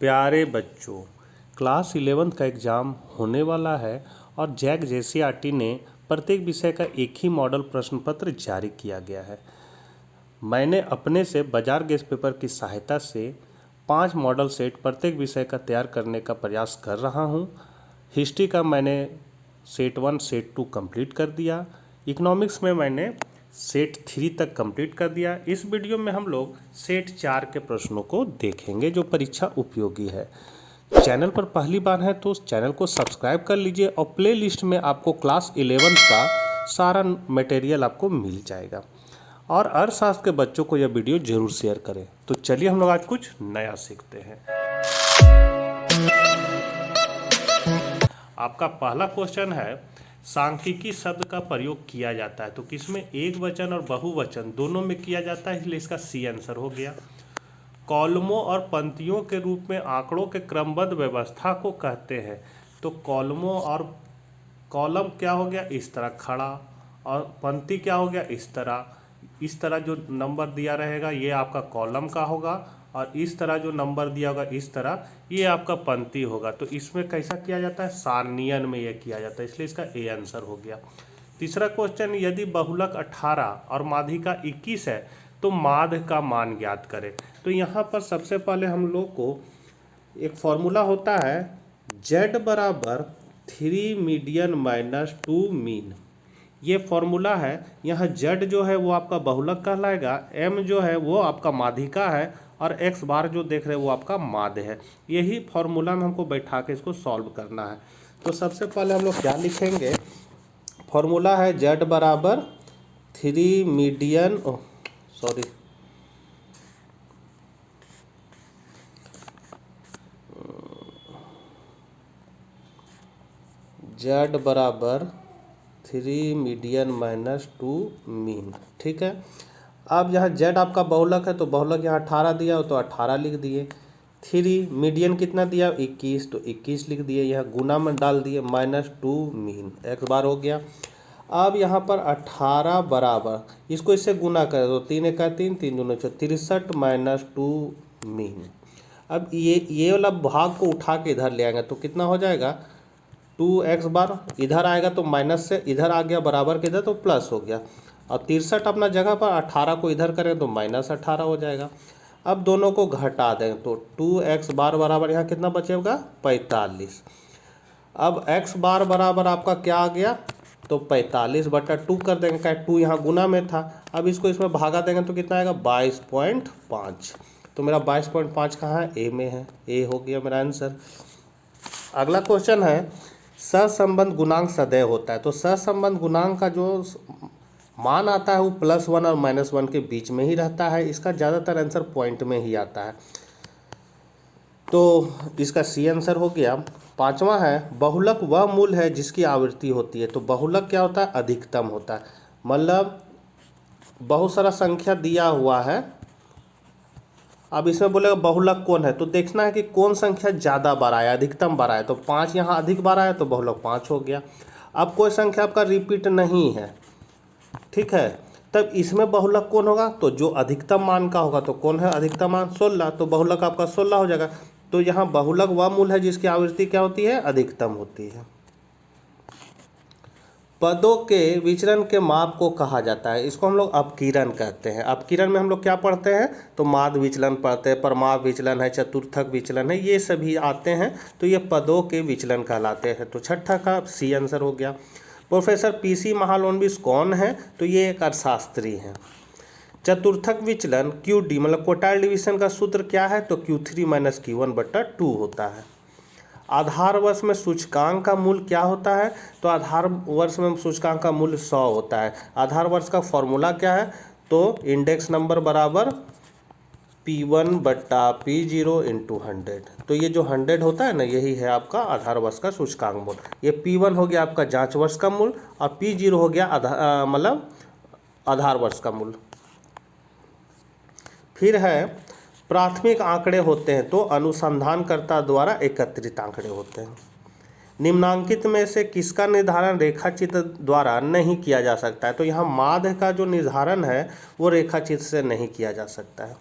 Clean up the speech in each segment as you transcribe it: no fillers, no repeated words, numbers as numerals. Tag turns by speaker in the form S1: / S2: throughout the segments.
S1: प्यारे बच्चों, क्लास 11 का एग्ज़ाम होने वाला है और जैक जेसीईआरटी ने प्रत्येक विषय का एक ही मॉडल प्रश्न पत्र जारी किया गया है। मैंने अपने से बाजार गेस पेपर की सहायता से 5 मॉडल सेट प्रत्येक विषय का तैयार करने का प्रयास कर रहा हूं। हिस्ट्री का मैंने सेट 1 सेट 2 कंप्लीट कर दिया। इकोनॉमिक्स में मैंने सेट 3 तक कंप्लीट कर दिया। इस वीडियो में हम लोग सेट 4 के प्रश्नों को देखेंगे जो परीक्षा उपयोगी है। चैनल पर पहली बार है तो उस चैनल को सब्सक्राइब कर लीजिए और प्ले लिस्ट में आपको क्लास 11 का सारा मटेरियल आपको मिल जाएगा। और अर्थशास्त्र के बच्चों को यह वीडियो जरूर शेयर करें। तो चलिए हम लोग आज कुछ नया सीखते हैं। आपका पहला क्वेश्चन है, सांख्यिकी शब्द का प्रयोग किया जाता है तो किसमें एक वचन और बहुवचन दोनों में किया जाता है, इसलिए इसका सी आंसर हो गया। कॉलमों और पंक्तियों के रूप में आंकड़ों के क्रमबद्ध व्यवस्था को कहते हैं तो कॉलमों और कॉलम क्या हो गया, इस तरह खड़ा, और पंक्ति क्या हो गया, इस तरह जो नंबर दिया रहेगा ये आपका कॉलम का होगा और इस तरह जो नंबर दिया होगा इस तरह ये आपका पंक्ति होगा। तो इसमें कैसा किया जाता है, सारणियन में यह किया जाता है, इसलिए इसका ए आंसर हो गया। तीसरा क्वेश्चन, यदि बहुलक 18 और माध्यिका 21 है तो माध्य का मान ज्ञात करें। तो यहाँ पर सबसे पहले हम लोग को एक फॉर्मूला होता है z बराबर 3 मीडियन माइनस 2 मीन। ये फॉर्मूला है। यहाँ z जो है वो आपका बहुलक कहलाएगा, m जो है वो आपका माध्यिका है और x बार जो देख रहे हैं वो आपका माध्य है। यही फॉर्मूला में हमको बैठा के इसको सॉल्व करना है। तो सबसे पहले हम लोग क्या लिखेंगे, फॉर्मूला है z बराबर 3 मीडियन z बराबर 3 मीडियन माइनस 2 मीन। ठीक है। अब यहाँ z आपका बहुलक है तो बहुलक यहाँ 18 दिया हो तो 18 लिख दिए। 3 मीडियन कितना दिया, 21, तो 21 लिख दिए। यहाँ गुना में डाल दिए माइनस 2 मीन, x बार हो गया। अब यहाँ पर 18 बराबर इसको इससे गुना करें तो 3 एका 3, 3 दूना 63 माइनस 2 मीन। अब ये वाला भाग को उठा के इधर ले आएंगे तो कितना हो जाएगा, 2x बार इधर आएगा तो माइनस से इधर आ गया, बराबर के इधर तो प्लस हो गया। और 63 अपना जगह पर, 18 को इधर करें तो माइनस 18 हो जाएगा। अब दोनों को घटा देंगे तो 2x बार बराबर यहाँ कितना बचेगा, 45। अब x बार बराबर आपका क्या आ गया, तो 45/2 कर देंगे, क्या 2 यहाँ गुना में था। अब इसको इसमें भागा देंगे तो कितना आएगा, 22.5। तो मेरा 22.5 कहाँ है, ए में है, ए हो गया मेरा आंसर। अगला क्वेश्चन है, सहसंबंध गुणांक सदैव होता है तो सहसंबंध गुणांक का जो मान आता है वो +1 और -1 के बीच में ही रहता है। इसका ज़्यादातर आंसर पॉइंट में ही आता है तो इसका सी आंसर हो गया। पांचवा है, बहुलक वह मूल है जिसकी आवृत्ति होती है तो बहुलक क्या होता है, अधिकतम होता है। मतलब बहुत सारा संख्या दिया हुआ है, अब इसमें बोलेगा बहुलक कौन है तो देखना है कि कौन संख्या ज़्यादा बार आया, अधिकतम बार आया। तो 5 यहाँ अधिक बार आया तो बहुलक 5 हो गया। अब कोई संख्या आपका रिपीट नहीं है, ठीक है, तब इसमें बहुलक कौन होगा, तो जो अधिकतम मान का होगा। तो कौन है अधिकतम मान, 16, तो बहुलक आपका 16 हो जाएगा। तो यहाँ बहुलक वह मूल है जिसकी आवृत्ति क्या होती है, अधिकतम होती है। पदों के विचलन के माप को कहा जाता है, इसको हम लोग अपकीरण कहते हैं। अपकीरण में हम लोग क्या पढ़ते हैं, तो माध्य विचलन पढ़ते हैं, परमाप विचलन है, चतुर्थक विचलन है, ये सभी आते हैं तो ये पदों के विचलन कहलाते हैं। तो छठा का सी आंसर हो गया। प्रोफेसर पीसी महालनोबिस कौन है, तो ये एक अर्थशास्त्री हैं। चतुर्थक विचलन QD मतलब क्वोटाइल डिवीजन का सूत्र क्या है, तो Q3 - Q1/2 होता है। आधार वर्ष में सूचकांक का मूल्य क्या होता है, तो आधार वर्ष में सूचकांक का मूल्य 100 होता है। आधार वर्ष का फॉर्मूला क्या है, तो इंडेक्स नंबर बराबर P1/P0 × 100। तो ये जो 100 होता है ना, यही है आपका आधार वर्ष का सूचकांक मूल्य। ये P1 हो गया आपका जांच वर्ष का मूल्य और P0 हो गया मतलब आधार वर्ष का मूल्य। फिर है, प्राथमिक आंकड़े होते हैं तो अनुसंधानकर्ता द्वारा एकत्रित आंकड़े होते हैं। निम्नांकित में से किसका निर्धारण रेखाचित्र द्वारा नहीं किया जा सकता है, तो यहाँ माध्य का जो निर्धारण है वो रेखाचित्र से नहीं किया जा सकता है।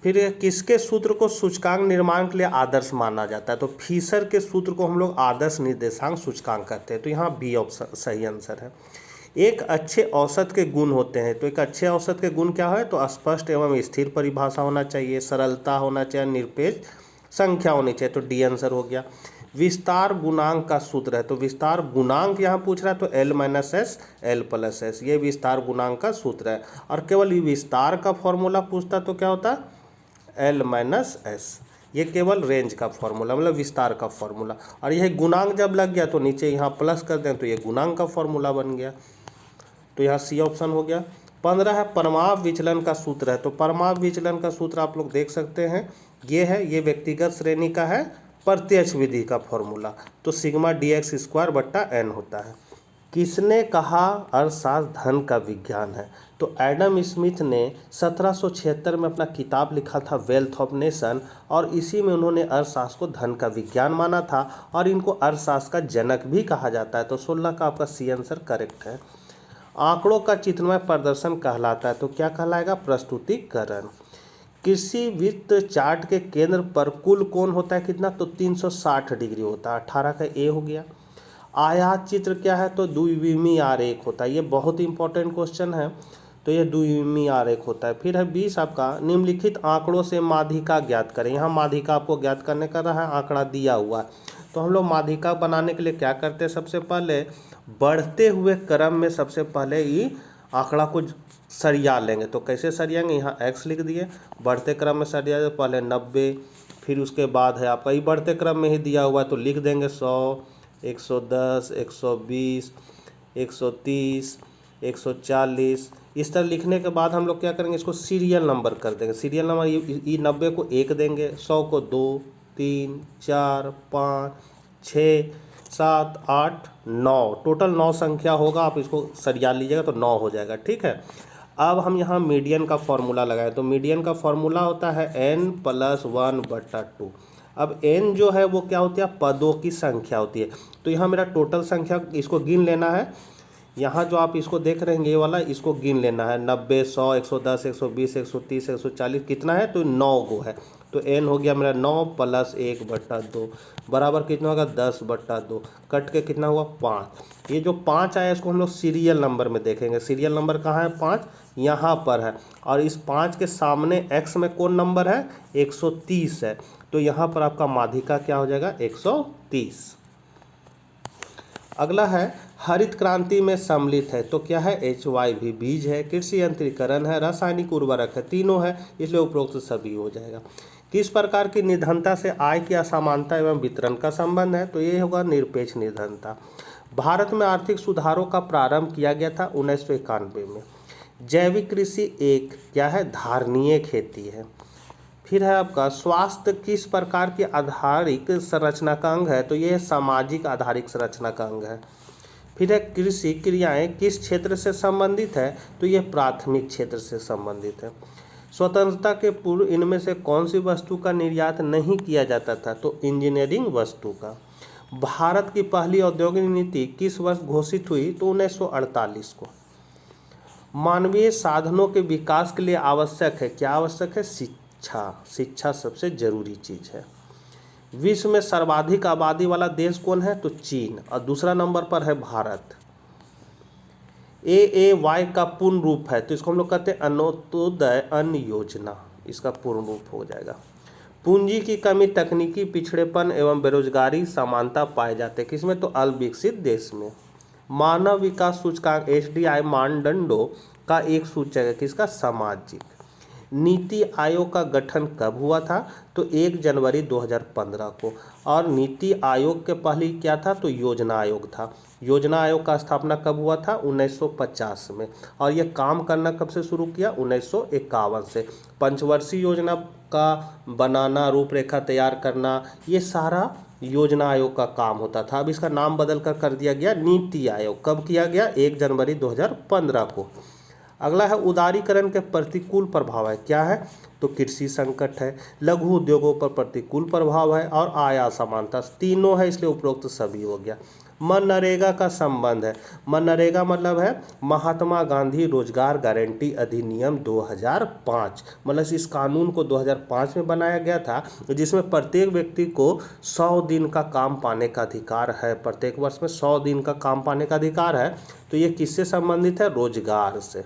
S1: फिर किसके सूत्र को सूचकांक निर्माण के लिए आदर्श माना जाता है? तो फिशर के सूत्र को हम लोग आदर्श निर्देशांक सूचकांक कहते हैं। तो यहाँ बी ऑप्शन सही आंसर है। एक अच्छे औसत के गुण होते हैं। तो एक अच्छे औसत के गुण क्या है? तो स्पष्ट एवं स्थिर परिभाषा होना चाहिए, सरलता होना चाहिए, निरपेक्ष संख्या होनी चाहिए। तो डी आंसर हो गया। विस्तार गुणांक का सूत्र है। तो विस्तार गुणांक यहाँ पूछ रहा है, तो L - S L + S, ये विस्तार गुणांक का सूत्र है। और केवल विस्तार का फॉर्मूला पूछता तो क्या होता? L - S, ये केवल रेंज का फॉर्मूला, मतलब विस्तार का फॉर्मूला। और यह गुणांक जब लग गया तो नीचे यहाँ प्लस कर दें तो ये गुणांक का फॉर्मूला बन गया। तो यहाँ सी ऑप्शन हो गया। 15 है परमाप विचलन का सूत्र है। तो परमाप विचलन का सूत्र आप लोग देख सकते हैं, ये है, ये व्यक्तिगत श्रेणी का है, प्रत्यक्ष विधि का फॉर्मूला। तो सिग्मा dx²/n होता है। किसने कहा अर्थशास्त्र धन का विज्ञान है? तो एडम स्मिथ ने 1776 में अपना किताब लिखा था वेल्थ ऑफ नेशन, और इसी में उन्होंने अर्थशास्त्र को धन का विज्ञान माना था, और इनको अर्थशास्त्र का जनक भी कहा जाता है। तो 16 का आपका सी आंसर करेक्ट है। आंकड़ों का चित्रमय प्रदर्शन कहलाता है। तो क्या कहलाएगा? प्रस्तुतिकरण। कृषि वित्त चार्ट के केंद्र पर कुल कोण होता है कितना? तो 360 डिग्री होता है। 18 का ए हो गया। आयात चित्र क्या है? तो द्विविमीय आरेख होता है। ये बहुत इंपॉर्टेंट क्वेश्चन है। तो ये द्विविमीय आरेख होता है। फिर है 20 आपका, निम्नलिखित आंकड़ों से माध्यिका ज्ञात करें। यहाँ माध्यिका आपको ज्ञात करने का रहा है, आंकड़ा दिया हुआ है। तो हम लोग माध्यिका बनाने के लिए क्या करते हैं? सबसे पहले बढ़ते हुए क्रम में सबसे पहले ये आंकड़ा को सरिया लेंगे। तो कैसे सरियाएंगे? यहाँ x लिख दिए, बढ़ते क्रम में सरिया, पहले 90, फिर उसके बाद है आपका ये बढ़ते क्रम में ही दिया हुआ है तो लिख देंगे 100, 110, 120, 130, 140। इस तरह लिखने के बाद हम लोग क्या करेंगे? इसको सीरियल नंबर कर देंगे। सीरियल नंबर ये 90 को 1 देंगे, 100 को 2, 3, 4, 5, 6, 7, 8, 9, टोटल 9 संख्या होगा। आप इसको सरिया लीजिएगा तो 9 हो जाएगा। ठीक है। अब हम यहाँ मीडियन का फॉर्मूला लगाएं। तो मीडियन का फॉर्मूला होता है n + 1/2। अब n जो है वो क्या होती है? पदों की संख्या होती है। तो यहाँ मेरा टोटल संख्या, इसको गिन लेना है। यहाँ जो आप इसको देख रहे हैं ये वाला, इसको गिन लेना है। 90, 100, 110, 120, 130, 140 कितना है? तो 9 गो है। तो n हो गया मेरा 9 + 1/2 बराबर कितना होगा? 10/2। कट के कितना हुआ? 5। ये जो 5 आया इसको हम लोग सीरियल नंबर में देखेंगे। सीरियल नंबर कहाँ है? 5 यहाँ पर है। और इस 5 के सामने x में कौन नंबर है? 130 है। तो यहाँ पर आपका माध्यिका क्या हो जाएगा? 130। अगला है हरित क्रांति में सम्मिलित है। तो क्या है? HYV बीज है, कृषि यंत्रीकरण है, रासायनिक उर्वरक है, तीनों है, इसलिए उपरोक्त सभी हो जाएगा। किस प्रकार की निर्धनता से आय की असमानता एवं वितरण का संबंध है? तो ये होगा निरपेक्ष निर्धनता। भारत में आर्थिक सुधारों का प्रारंभ किया गया था 1991 में। जैविक कृषि एक क्या है? धारणीय खेती है। फिर है आपका स्वास्थ्य किस प्रकार की आधारिक संरचना का अंग है? तो ये सामाजिक आधारिक संरचना का अंग है। फिर है कृषि क्रियाएं किस क्षेत्र से संबंधित है? तो ये प्राथमिक क्षेत्र से संबंधित है। स्वतंत्रता के पूर्व इनमें से कौन सी वस्तु का निर्यात नहीं किया जाता था? तो इंजीनियरिंग वस्तु का। भारत की पहली औद्योगिक नीति किस वर्ष घोषित हुई? तो 1948 को। मानवीय साधनों के विकास के लिए आवश्यक है, क्या आवश्यक है? शिक्षा। शिक्षा सबसे जरूरी चीज है। विश्व में सर्वाधिक आबादी वाला देश कौन है? तो चीन, और दूसरा नंबर पर है भारत। AAY का पूर्ण रूप है, तो इसको हम लोग कहते हैं अंत्योदय अन्न योजना, इसका पूर्ण रूप हो जाएगा। पूंजी की कमी, तकनीकी पिछड़ेपन एवं बेरोजगारी समानता पाए जाते हैं किसमें? तो अल्पविकसित देश में। मानव विकास सूचकांक HDI मानदंडों का एक सूचक है, किसका? सामाजिक। नीति आयोग का गठन कब हुआ था? तो 1 जनवरी 2015 को। और नीति आयोग के पहले क्या था? तो योजना आयोग था। योजना आयोग का स्थापना कब हुआ था? 1950 में। और ये काम करना कब से शुरू किया? 1951 से। पंचवर्षीय योजना का बनाना, रूपरेखा तैयार करना, ये सारा योजना आयोग का काम होता था। अब इसका नाम बदल कर दिया गया नीति आयोग। कब किया गया? 1 जनवरी 2015 को। अगला है उदारीकरण के प्रतिकूल प्रभाव है, क्या है? तो कृषि संकट है, लघु उद्योगों पर प्रतिकूल प्रभाव है, और आय असमानता, तीनों है, इसलिए उपरोक्त सभी हो गया। मनरेगा का संबंध है, मनरेगा मतलब है महात्मा गांधी रोजगार गारंटी अधिनियम 2005, मतलब इस कानून को 2005 में बनाया गया था, जिसमें प्रत्येक व्यक्ति को 100 दिन का काम पाने का अधिकार है, प्रत्येक वर्ष में 100 दिन का काम पाने का अधिकार है। तो ये किससे संबंधित है? रोजगार से।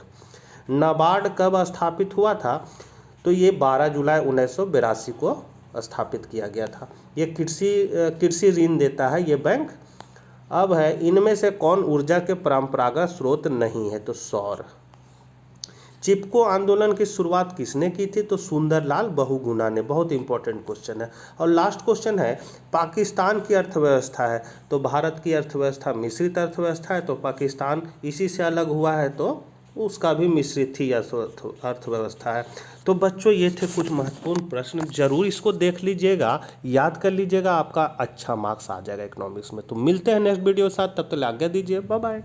S1: नाबार्ड कब स्थापित हुआ था? तो ये 12 जुलाई 1982 को स्थापित किया गया था। ये कृषि ऋण देता है ये बैंक। अब है, इनमें से कौन ऊर्जा के परंपरागत स्रोत नहीं है? तो सौर। चिपको आंदोलन की शुरुआत किसने की थी? तो सुंदरलाल बहुगुणा ने। बहुत इंपॉर्टेंट क्वेश्चन है। और लास्ट क्वेश्चन है, पाकिस्तान की अर्थव्यवस्था है, तो भारत की अर्थव्यवस्था मिश्रित अर्थव्यवस्था है, तो पाकिस्तान इसी से अलग हुआ है, तो उसका भी मिश्रित ही अर्थव्यवस्था है। तो बच्चों ये थे कुछ महत्वपूर्ण प्रश्न, जरूर इसको देख लीजिएगा, याद कर लीजिएगा, आपका अच्छा मार्क्स आ जाएगा इकोनॉमिक्स में। तो मिलते हैं नेक्स्ट वीडियो के साथ, तब तक आज्ञा दीजिए, बाय बाय।